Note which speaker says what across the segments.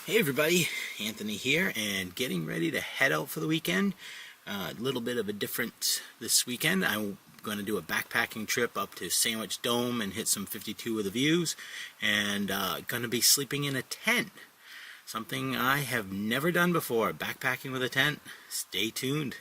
Speaker 1: Hey everybody, Anthony here, and getting ready to head out for the weekend. A little bit of a difference this weekend. I'm going to do a backpacking trip up to Sandwich Dome and hit some 52 with the views, and going to be sleeping in a tent. Something I have never done before, backpacking with a tent. Stay tuned.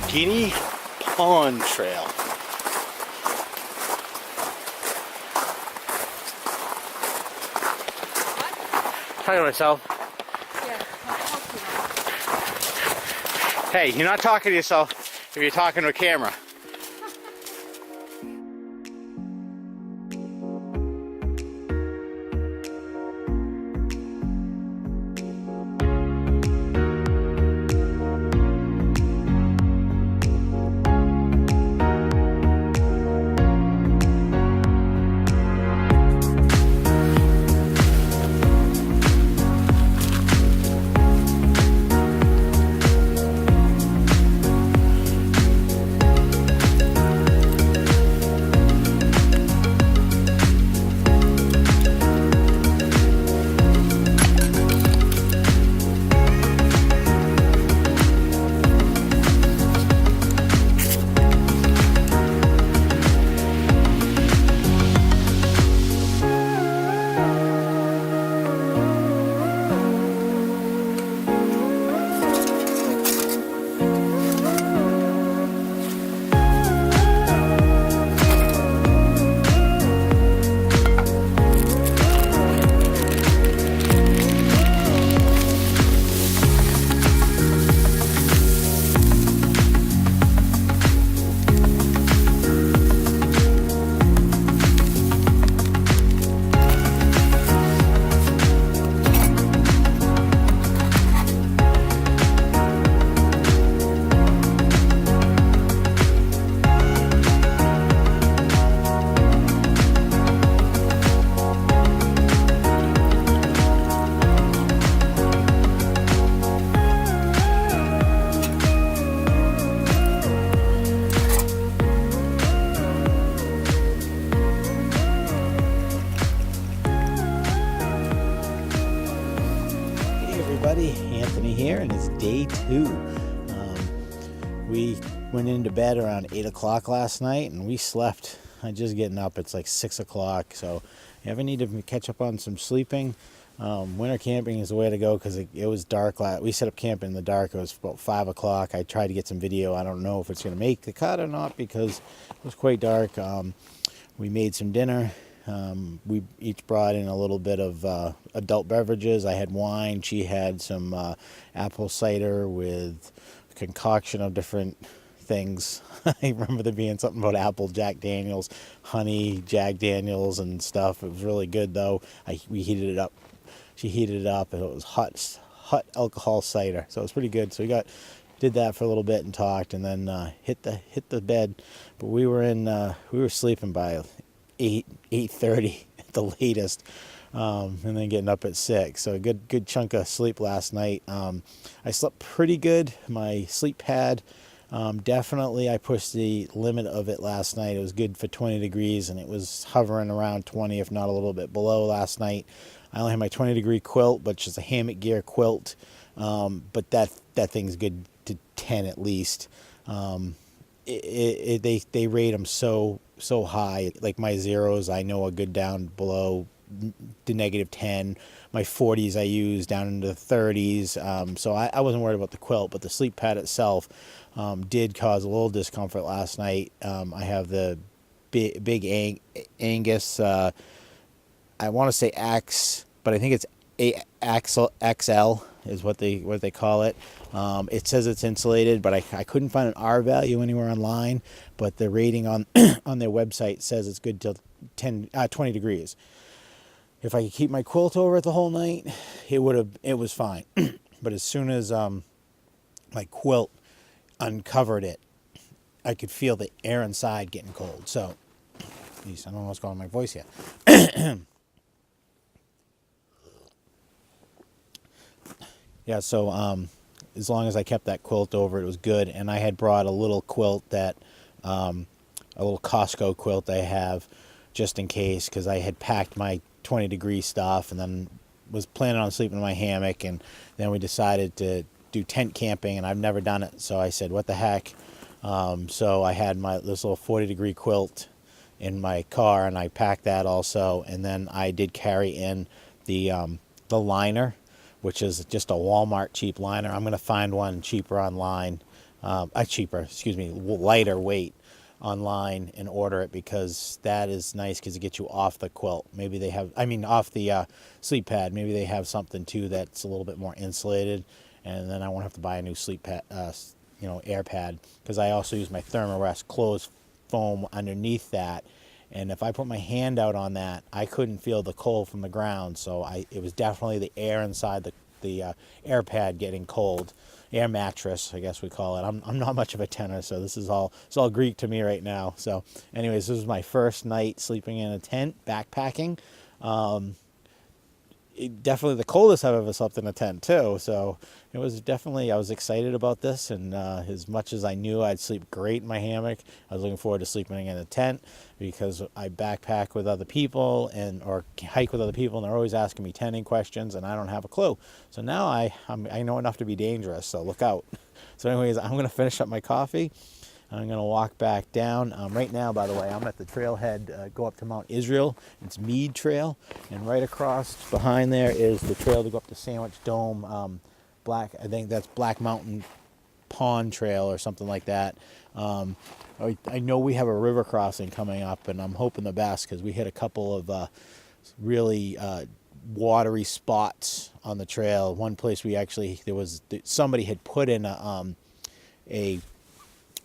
Speaker 1: Guinea Pond Trail. Talking to myself.
Speaker 2: Yeah, I'll talk to you.
Speaker 1: Hey, you're not talking to yourself if you're talking to a camera. Anthony here, and it's day 2. We went into bed around 8 o'clock last night, and we slept
Speaker 2: I'm just getting up. It's like 6 o'clock, so if you ever need to catch up on some sleeping, winter camping is the way to go, because it was dark. We set up camp in the dark. It was about 5 o'clock. I tried to get some video. I don't know if it's going to make the cut or not because it was quite dark. We made some dinner. We each brought in a little bit of adult beverages. I had wine. She had some apple cider with a concoction of different things. I remember there being something about apple Jack Daniels, honey Jack Daniels and stuff. It was really good though. We heated it up. She heated it up and it was hot alcohol cider. So it was pretty good. So we did that for a little bit and talked, and then hit the bed. But we were sleeping by 8:30 at the latest, and then getting up at 6. So a good chunk of sleep last night. I slept pretty good. My sleep pad, definitely I pushed the limit of it last night. It was good for 20 degrees, and it was hovering around 20, if not a little bit below last night. I only have my 20-degree quilt, but just a hammock gear quilt. But that thing's good to 10 at least. They rate them so high. Like my zeros, I know are good down below the -10. My 40s I use down into the 30s. So I wasn't worried about the quilt, but the sleep pad itself did cause a little discomfort last night. I have the big Angus. I want to say Axe, but I think it's Axle XL is what they call it. It says it's insulated, but I couldn't find an R value anywhere online. But the rating on on their website says it's good till 20 degrees. If I could keep my quilt over it the whole night, it was fine. But as soon as my quilt uncovered it, I could feel the air inside getting cold. So, geez, I don't know what's going on with my voice yet. Yeah, so as long as I kept that quilt over, it was good. And I had brought a little quilt a little Costco quilt I have, just in case, because I had packed my 20-degree stuff and then was planning on sleeping in my hammock. And then we decided to do tent camping, and I've never done it. So I said, what the heck? So I had this little 40-degree quilt in my car, and I packed that also. And then I did carry in the liner, which is just a Walmart cheap liner. I'm going to find one cheaper online, lighter weight online, and order it, because that is nice because it gets you off the quilt. Maybe they have, off the sleep pad. Maybe they have something too that's a little bit more insulated, and then I won't have to buy a new sleep pad, air pad, because I also use my Thermarest closed foam underneath that. And if I put my hand out on that, I couldn't feel the cold from the ground. So it was definitely the air inside the air pad getting cold. Air mattress, I guess we call it. I'm not much of a tenor, so it's all Greek to me right now. So anyways, this was my first night sleeping in a tent, backpacking. Definitely the coldest I've ever slept in a tent too. So it was definitely, I was excited about this, and as much as I knew I'd sleep great in my hammock, I was looking forward to sleeping in a tent, because I backpack with other people or hike with other people, and they're always asking me tenting questions, and I don't have a clue. So now I know enough to be dangerous, so look out. So anyways, I'm going to finish up my coffee. I'm going to walk back down. Right now, by the way, I'm at the trailhead, go up to Mount Israel. It's Mead Trail. And right across behind there is the trail to go up to Sandwich Dome. I think that's Black Mountain Pond Trail or something like that. I know we have a river crossing coming up, and I'm hoping the best, because we hit a couple of really watery spots on the trail. One place somebody had put in a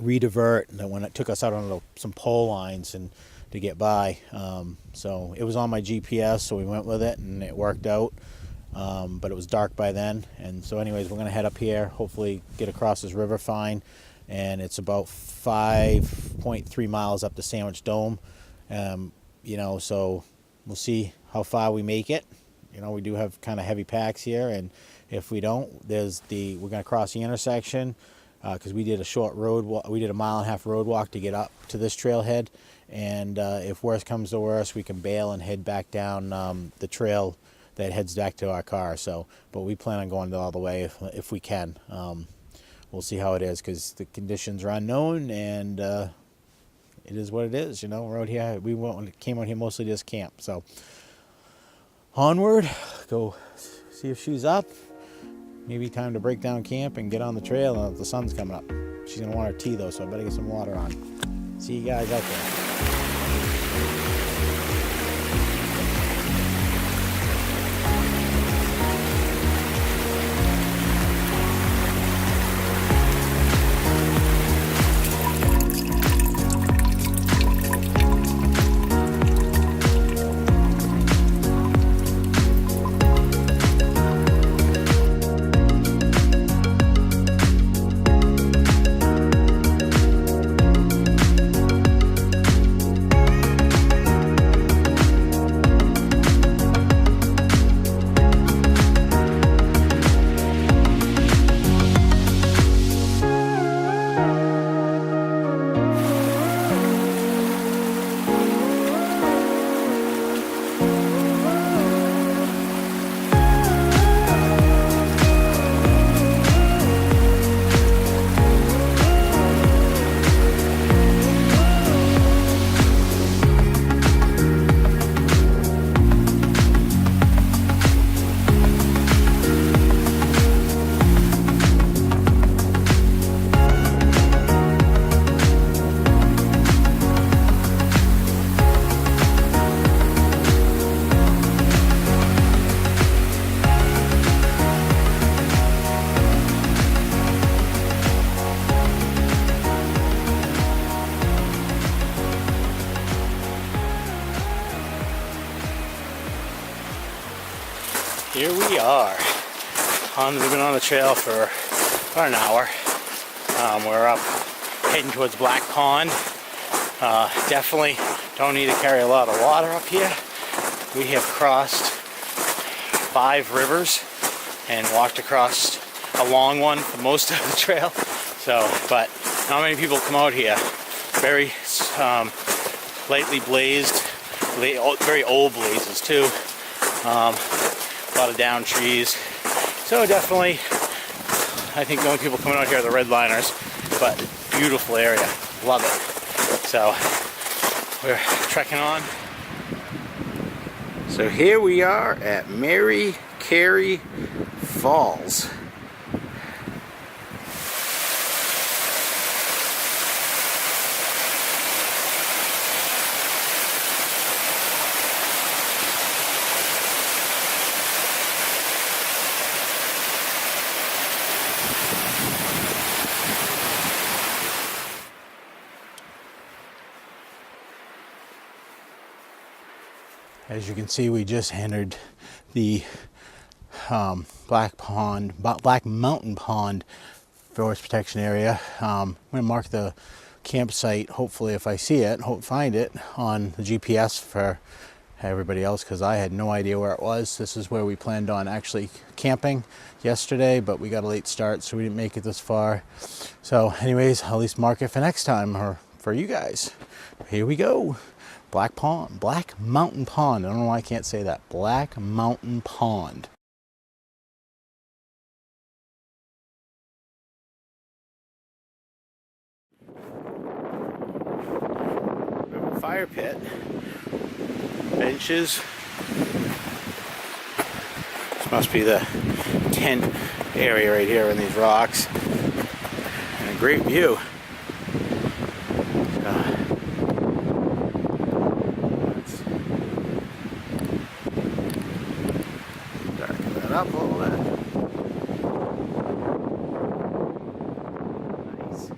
Speaker 2: redivert, and when it took us out on some pole lines and to get by. So it was on my GPS, so we went with it, and it worked out. But it was dark by then, and so anyways, we're going to head up here, hopefully get across this river fine, and it's about 5.3 miles up to Sandwich Dome. So we'll see how far we make it. We do have kind of heavy packs here, and if we don't, we're going to cross the intersection, because we did a short road walk. We did a 1.5 mile road walk to get up to this trailhead, and if worse comes to worse, we can bail and head back down the trail that heads back to our car. So, but we plan on going all the way if we can. We'll see how it is, because the conditions are unknown, and it is what it is. You know, we're out here. Came out here mostly just camp. So onward, go see if she's up. Maybe time to break down camp and get on the trail. And the sun's coming up. She's gonna want her tea though, so I better get some water on. See you guys out there. Here we are. We've been on the trail for about an hour. We're up heading towards Black Pond. Definitely don't need to carry a lot of water up here. We have crossed 5 rivers and walked across a long one for most of the trail. So, but not many people come out here. Very lightly blazed, very old blazes too. A lot of down trees. So definitely, I think the only people coming out here are the redliners, but beautiful area. Love it. So we're trekking on. So here we are at Cary Falls. As you can see, we just entered the Black Mountain Pond Forest Protection Area. I'm going to mark the campsite, hopefully if I see it, find it on the GPS for everybody else, because I had no idea where it was. This is where we planned on actually camping yesterday, but we got a late start, so we didn't make it this far. So anyways, I'll at least mark it for next time, or for you guys. Here we go. Black Mountain Pond. I don't know why I can't say that. Black Mountain Pond. Fire pit. Benches. This must be the tent area right here in these rocks. And a great view. Up a little bit. Nice.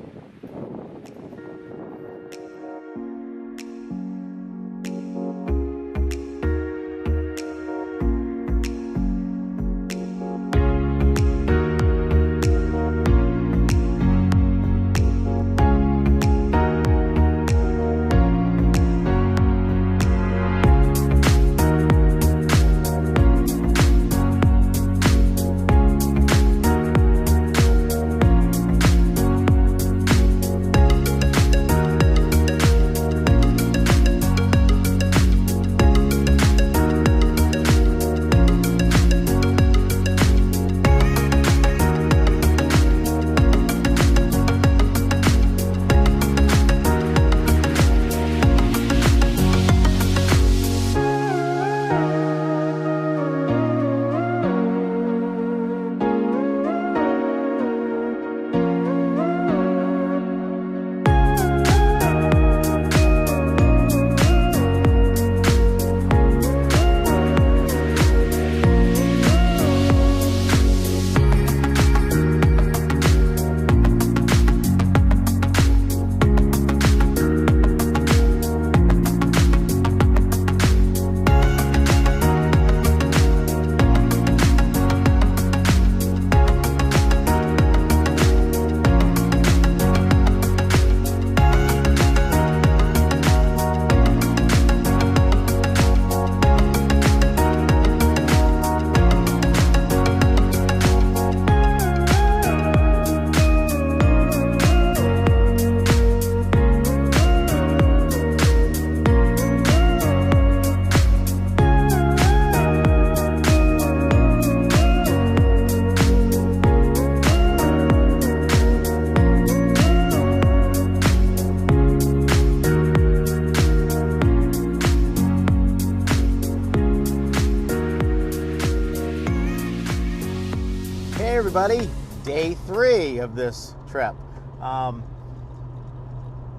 Speaker 2: everybody. Day 3 of this trip.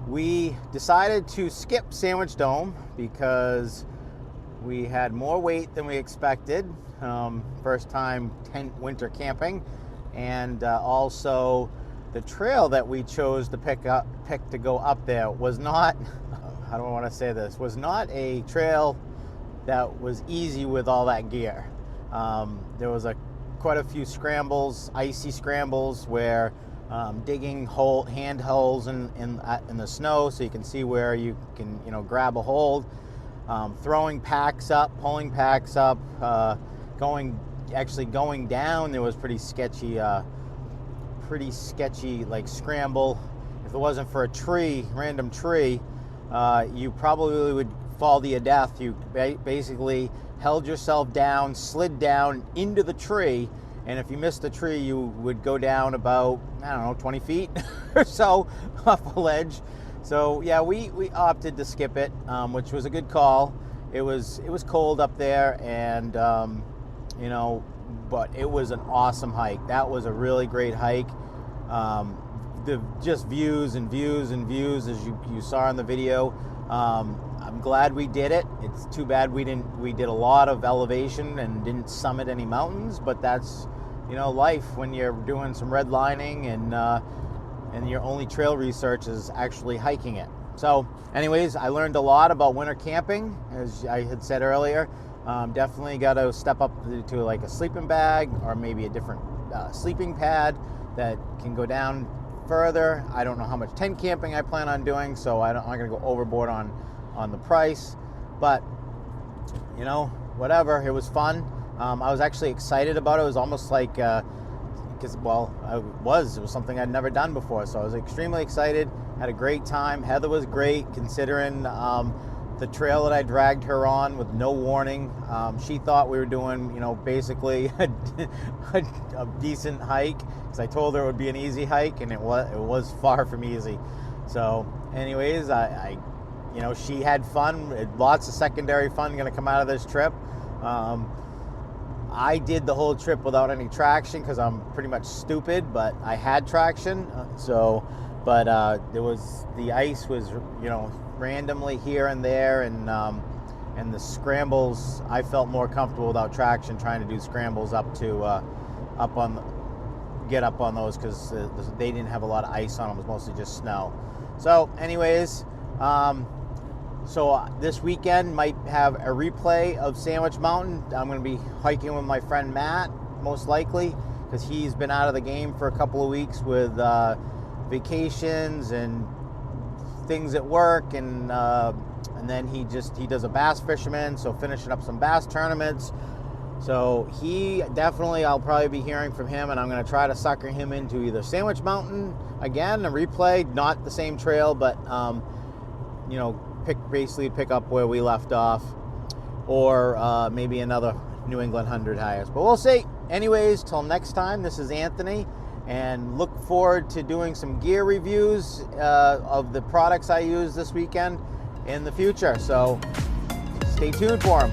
Speaker 2: We decided to skip Sandwich Dome because we had more weight than we expected. First time tent winter camping, and also the trail that we chose to pick to go up there was not, how do I want to say this, was not a trail that was easy with all that gear. There was quite a few scrambles, icy scrambles, where digging hand holes in the snow so you can see where you can grab a hold, throwing packs up, pulling packs up, going down. There was pretty sketchy like scramble. If it wasn't for a random tree, you probably would fall to your death. You basically held yourself down, slid down into the tree, and if you missed the tree, you would go down about, I don't know, 20 feet or so off a ledge. So yeah, we opted to skip it, which was a good call. It was cold up there, and but it was an awesome hike. That was a really great hike. Just views and views and views, as you saw in the video. I'm glad we did it. It's too bad we did a lot of elevation and didn't summit any mountains, but that's life when you're doing some redlining and your only trail research is actually hiking it. So anyways, I learned a lot about winter camping, as I had said earlier. Definitely got to step up to like a sleeping bag, or maybe a different sleeping pad that can go down further. I don't know how much tent camping I plan on doing, so I'm not going to go overboard on the price, but whatever. It was fun. I was actually excited about it. It was almost like it was something I'd never done before, so I was extremely excited. Had a great time. Heather was great, considering the trail that I dragged her on with no warning. She thought we were doing basically a decent hike, because I told her it would be an easy hike, and it was far from easy. So anyways, I she had fun. Lots of secondary fun going to come out of this trip. I did the whole trip without any traction because I'm pretty much stupid, but I had traction. But the ice was randomly here and there, and the scrambles, I felt more comfortable without traction trying to do scrambles get up on those, because they didn't have a lot of ice on them. It was mostly just snow. So anyways, so this weekend might have a replay of Sandwich Mountain. I'm going to be hiking with my friend Matt, most likely, because he's been out of the game for a couple of weeks with vacations and things at work, and then he does a bass fisherman, so finishing up some bass tournaments. So I'll probably be hearing from him, and I'm going to try to sucker him into either Sandwich Mountain again, a replay, not the same trail, but pick up where we left off, or maybe another New England 100 highest, but we'll see. Anyways, till next time, this is Anthony, and look forward to doing some gear reviews of the products I use this weekend in the future, so stay tuned for them.